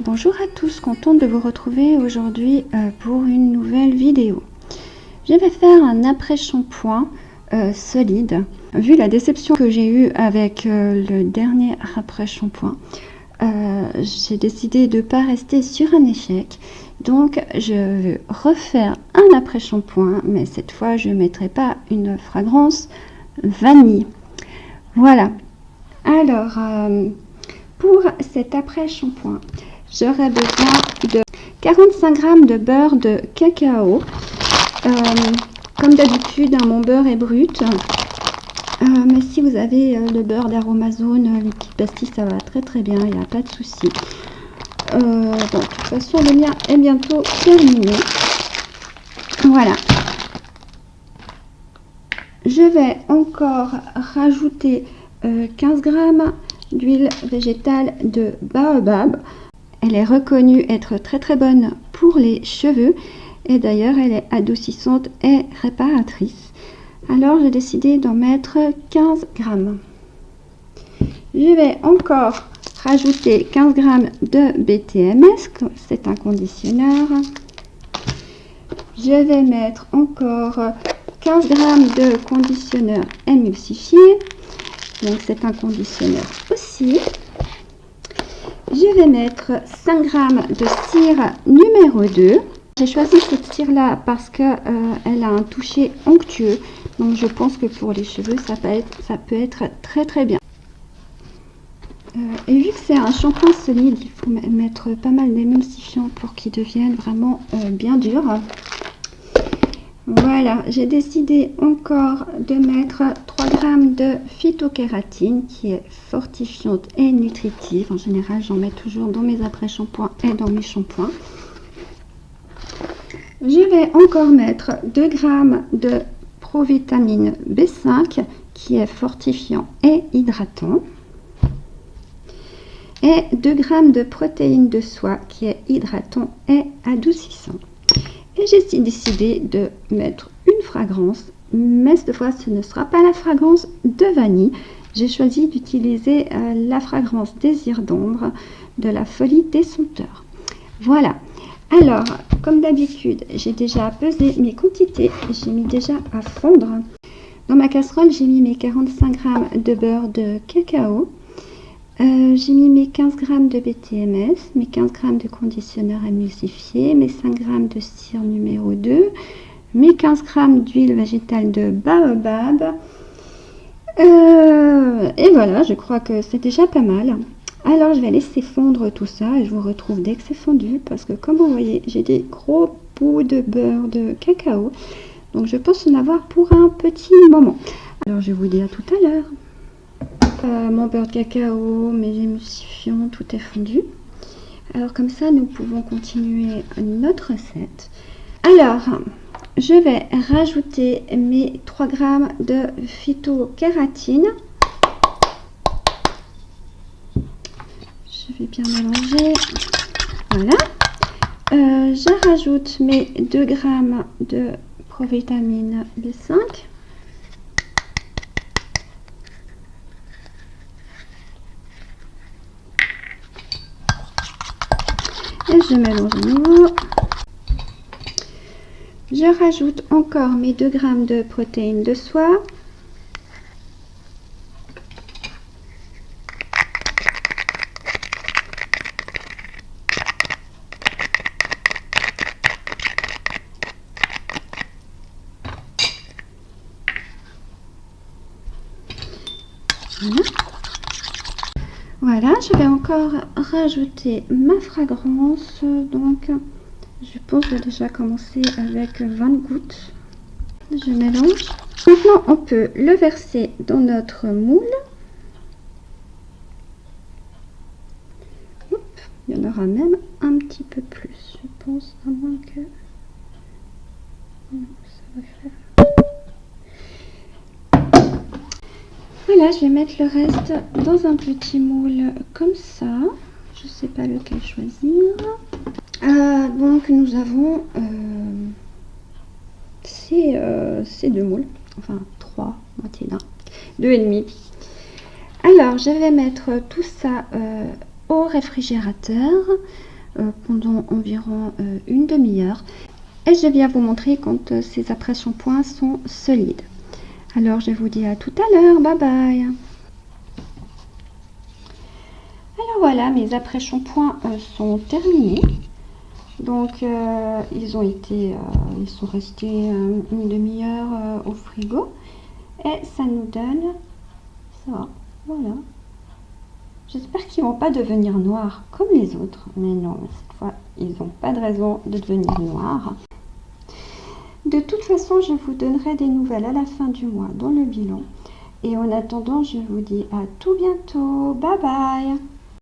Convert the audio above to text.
Bonjour à tous, contente de vous retrouver aujourd'hui pour une nouvelle vidéo. Je vais faire un après-shampoing solide. Vu la déception que j'ai eue avec le dernier après-shampoing, j'ai décidé de ne pas rester sur un échec. Donc je vais refaire un après-shampoing, mais cette fois je ne mettrai pas une fragrance vanille. Voilà. Alors, pour cet après-shampoing, j'aurai besoin de 45 g de beurre de cacao. Comme d'habitude, mon beurre est brut. Mais si vous avez le beurre d'Aromazone, les petites pastilles, ça va très bien, il n'y a pas de souci. Bon, de toute façon, le mien est bientôt terminé. Voilà. Je vais encore rajouter 15 g d'huile végétale de baobab. Elle est reconnue être très bonne pour les cheveux et d'ailleurs elle est adoucissante et réparatrice. Alors j'ai décidé d'en mettre 15 g. Je vais encore rajouter 15 g de BTMS, c'est un conditionneur. Je vais mettre encore 15 g de conditionneur émulsifié. Donc c'est un conditionneur aussi. Je vais mettre 5 g de cire numéro 2. J'ai choisi cette cire là parce qu'elle a un toucher onctueux. Donc je pense que pour les cheveux ça peut être très bien. Et vu que c'est un shampoing solide, il faut mettre pas mal d'émulsifiant pour qu'il devienne vraiment bien dur. Voilà, j'ai décidé encore de mettre 3 g de phytokératine qui est fortifiante et nutritive. En général, j'en mets toujours dans mes après-shampoings et dans mes shampoings. Je vais encore mettre 2 g de provitamine B5 qui est fortifiant et hydratant. Et 2 g de protéines de soie qui est hydratant et adoucissant. Et j'ai décidé de mettre une fragrance, mais cette fois ce ne sera pas la fragrance de vanille. J'ai choisi d'utiliser la fragrance Désir d'ombre de la Folie des Senteurs. Voilà. Alors, comme d'habitude, j'ai déjà pesé mes quantités. J'ai mis déjà à fondre. Dans ma casserole, j'ai mis mes 45 g de beurre de cacao. J'ai mis mes 15 g de BTMS, mes 15 g de conditionneur émulsifié, mes 5 g de cire numéro 2, mes 15 g d'huile végétale de baobab. Et voilà, je crois que c'est déjà pas mal. Alors je vais laisser fondre tout ça et je vous retrouve dès que c'est fondu parce que comme vous voyez, j'ai des gros bouts de beurre de cacao. Donc je pense en avoir pour un petit moment. Alors je vous dis à tout à l'heure. Mon beurre de cacao, mes émulsifiants, tout est fondu. Alors comme ça, nous pouvons continuer notre recette. Alors, je vais rajouter mes 3 g de phytokératine. Je vais bien mélanger. Voilà. Je rajoute mes 2 g de provitamine B5. Et je mélange à nouveau. Je rajoute encore mes 2 g de protéines de soie. Voilà, je vais encore rajouter ma fragrance, donc je pense que déjà commencer avec 20 gouttes. Je mélange. Maintenant, on peut le verser dans notre moule. Hop, il y en aura même un petit peu plus, je pense, à moins que... Ça va faire... Voilà, je vais mettre le reste dans un petit moule comme ça. Je ne sais pas lequel choisir. Donc nous avons ces deux moules, enfin 3, moitié d'un, 2,5. Alors je vais mettre tout ça au réfrigérateur pendant environ une demi-heure. Et je viens vous montrer quand ces après-shampoings sont solides. Alors je vous dis à tout à l'heure, bye bye. Alors voilà, mes après-shampoings sont terminés. Donc ils sont restés une demi-heure au frigo et ça nous donne ça. Voilà. J'espère qu'ils vont pas devenir noirs comme les autres, mais non, cette fois ils n'ont pas de raison de devenir noirs. De toute façon, je vous donnerai des nouvelles à la fin du mois dans le bilan. Et en attendant, je vous dis à tout bientôt. Bye bye.